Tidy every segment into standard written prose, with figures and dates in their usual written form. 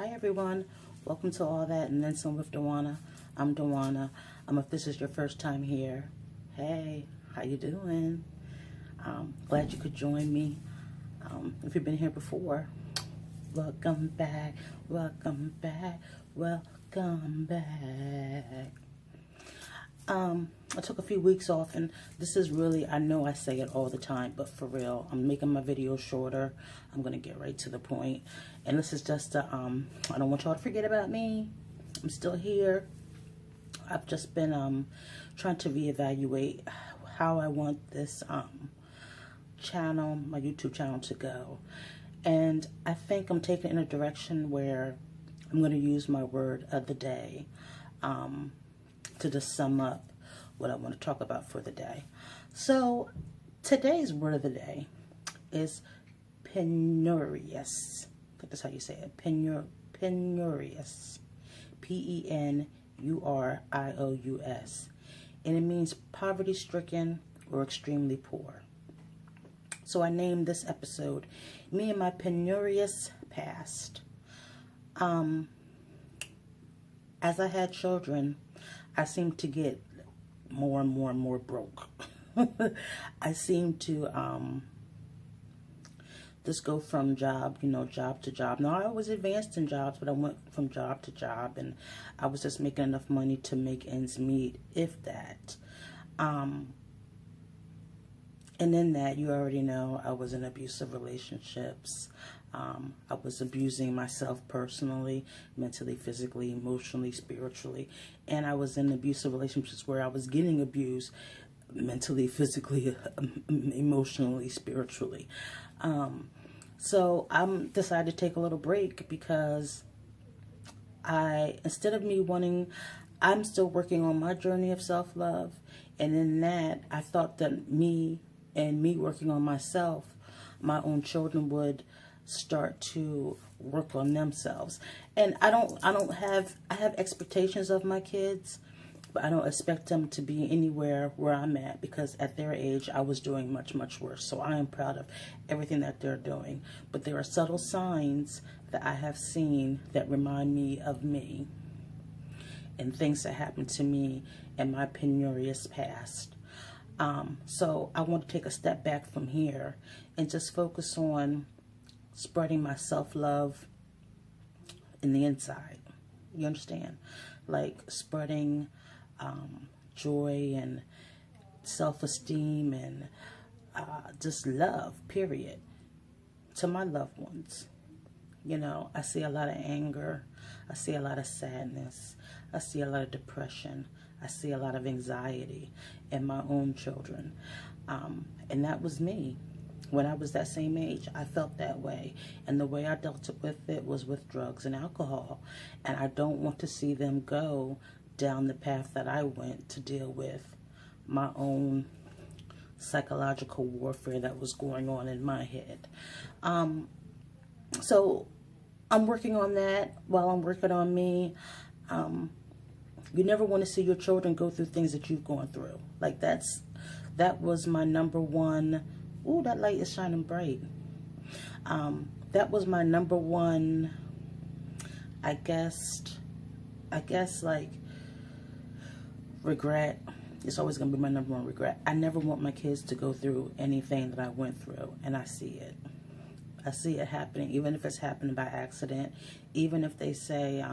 Hi everyone, welcome to All That and Then Some with Dewana. I'm Dewana. If this is your first time here, hey, how you doing? Glad you could join me. If you've been here before, welcome back, welcome back, welcome back. I took a few weeks off, and this is really, I know I say it all the time, but for real, I'm making my videos shorter. I'm going to get right to the point. And this is just, I don't want y'all to forget about me. I'm still here. I've just been trying to reevaluate how I want this channel, my YouTube channel, to go. And I think I'm taking it in a direction where I'm going to use my word of the day to just sum up what I want to talk about for the day. So today's word of the day is penurious. I think that's how you say it. Penurious. Penurious. And it means poverty-stricken or extremely poor. So I named this episode Me and My Penurious Past. As I had children, I seemed to get more and more and more broke. I seemed to just go from job to job. Now, I was advanced in jobs, but I went from job to job, and I was just making enough money to make ends meet, if that. And in that, you already know, I was in abusive relationships. I was abusing myself personally, mentally, physically, emotionally, spiritually. And I was in abusive relationships where I was getting abused mentally, physically, emotionally, spiritually. So I decided to take a little break because instead of me wanting, I'm still working on my journey of self-love. And in that, I thought that me working on myself, my own children would start to work on themselves. And I have expectations of my kids, but I don't expect them to be anywhere where I'm at, because at their age I was doing much, much worse. So I am proud of everything that they're doing. But there are subtle signs that I have seen that remind me of me and things that happened to me in my penurious past. So I want to take a step back from here and just focus on spreading my self-love in the inside. You understand? Like spreading joy and self-esteem and just love, period, to my loved ones. You know, I see a lot of anger. I see a lot of sadness. I see a lot of depression. I see a lot of anxiety in my own children. And that was me. When I was that same age, I felt that way. And the way I dealt with it was with drugs and alcohol. And I don't want to see them go down the path that I went to deal with my own psychological warfare that was going on in my head. So I'm working on that while I'm working on me. You never want to see your children go through things that you've gone through. Like that was my number one. Ooh, that light is shining bright. That was my number one, I guess like regret. It's always going to be my number one regret. I never want my kids to go through anything that I went through, and I see it. I see it happening, even if it's happening by accident, even if they say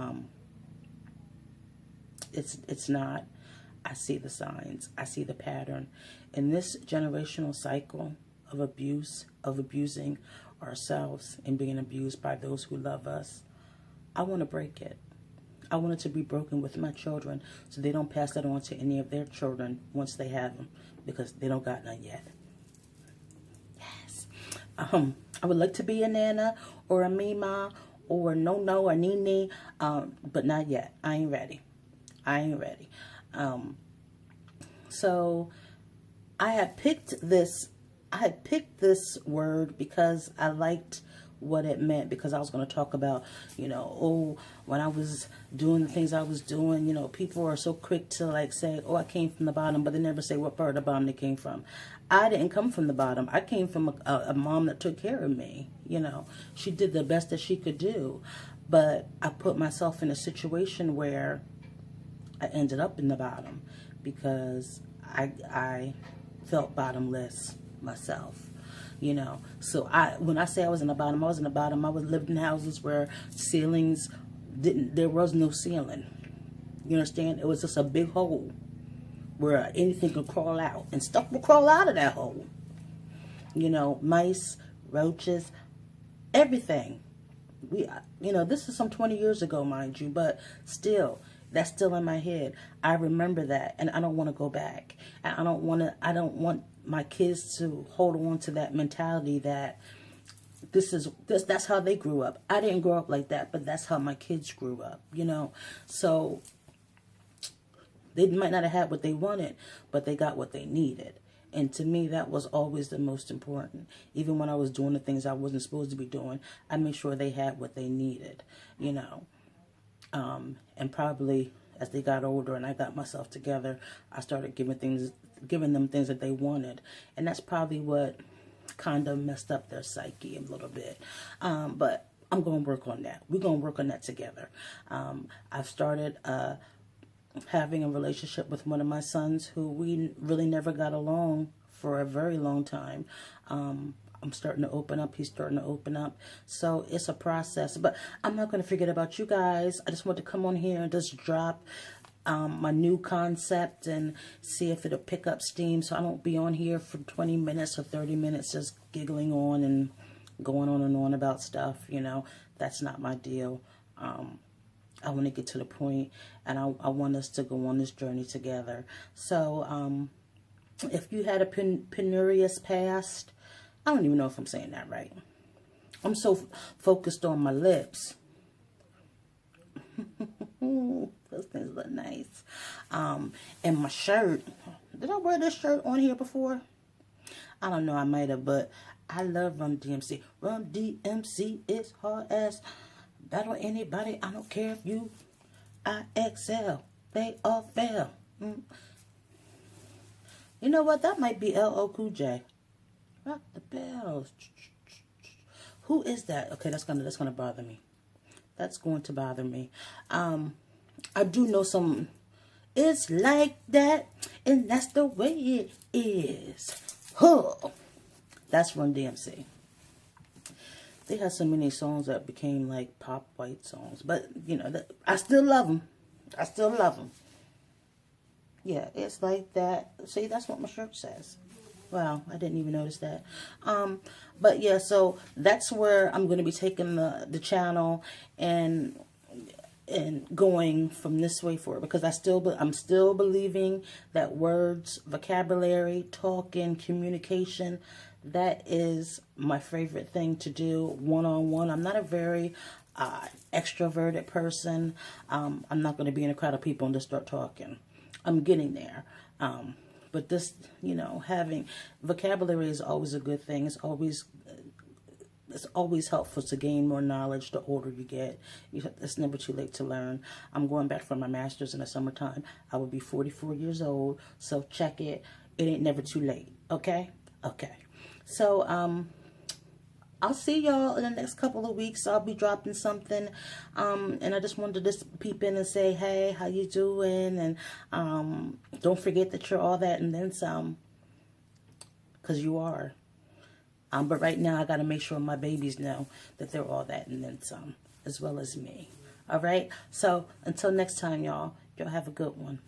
it's not. I see the signs. I see the pattern. In this generational cycle of abuse, of abusing ourselves and being abused by those who love us, I want to break it. I want it to be broken with my children so they don't pass that on to any of their children once they have them, because they don't got none yet. Yes. I would like to be a Nana or a Mima or no or Nini, but not yet. I ain't ready. So I had picked this word because I liked what it meant, because I was going to talk about, when I was doing the things I was doing, people are so quick to like say, oh, I came from the bottom, but they never say what part of the bottom they came from. I didn't come from the bottom. I came from a mom that took care of me. She did the best that she could do. But I put myself in a situation where I ended up in the bottom because I felt bottomless myself, you know. So when I say I was in the bottom, I was in the bottom. I was lived in houses where ceilings there was no ceiling. You understand? It was just a big hole where anything could crawl out, and stuff would crawl out of that hole. You know, mice, roaches, everything. You know, this is some 20 years ago, mind you, but still, that's still in my head. I remember that, and I don't want to go back. And I don't want my kids to hold on to that mentality that that's how they grew up. I didn't grow up like that, but that's how my kids grew up, you know. So they might not have had what they wanted, but they got what they needed. And to me, that was always the most important. Even when I was doing the things I wasn't supposed to be doing, I made sure they had what they needed, you know. And probably as they got older and I got myself together, I started giving them things that they wanted. And that's probably what kind of messed up their psyche a little bit. But I'm going to work on that. We're going to work on that together. I've started having a relationship with one of my sons who we really never got along for a very long time. I'm starting to open up. He's starting to open up. So it's a process. But I'm not going to forget about you guys. I just want to come on here and just drop my new concept and see if it'll pick up steam. So I don't be on here for 20 minutes or 30 minutes just giggling on and going on and on about stuff. You know, that's not my deal. I want to get to the point, and I want us to go on this journey together. So, if you had a penurious past, I don't even know if I'm saying that right. I'm so focused on my lips. Those things look nice. And my shirt. Did I wear this shirt on here before? I don't know. I might have, but I love Run DMC. Run DMC is hard as battle anybody. I don't care if you I excel. They all fail. You know what? That might be LL Cool J. Rock the bells. Who is that? Okay, that's gonna bother me. That's going to bother me. I do know some. It's like that, and that's the way it is. Huh. That's Run DMC. They had so many songs that became like pop white songs, but you know, I still love them. I still love them. Yeah, it's like that. See, that's what my shirt says. Wow, I didn't even notice that. But yeah, so that's where I'm going to be taking the channel and going from this way forward, because I'm still believing that words, vocabulary, talking, communication, that is my favorite thing to do one-on-one. I'm not a very extroverted person. I'm not going to be in a crowd of people and just start talking. I'm getting there. But this, you know, having vocabulary is always a good thing. It's always helpful to gain more knowledge the older you get. It's never too late to learn. I'm going back for my master's in the summertime. I will be 44 years old, so check it. It ain't never too late, okay? Okay. So, I'll see y'all in the next couple of weeks. I'll be dropping something. And I just wanted to just peep in and say, hey, how you doing? And don't forget that you're all that and then some. Because you are. But right now, I got to make sure my babies know that they're all that and then some. As well as me. All right? So, until next time, y'all. Y'all have a good one.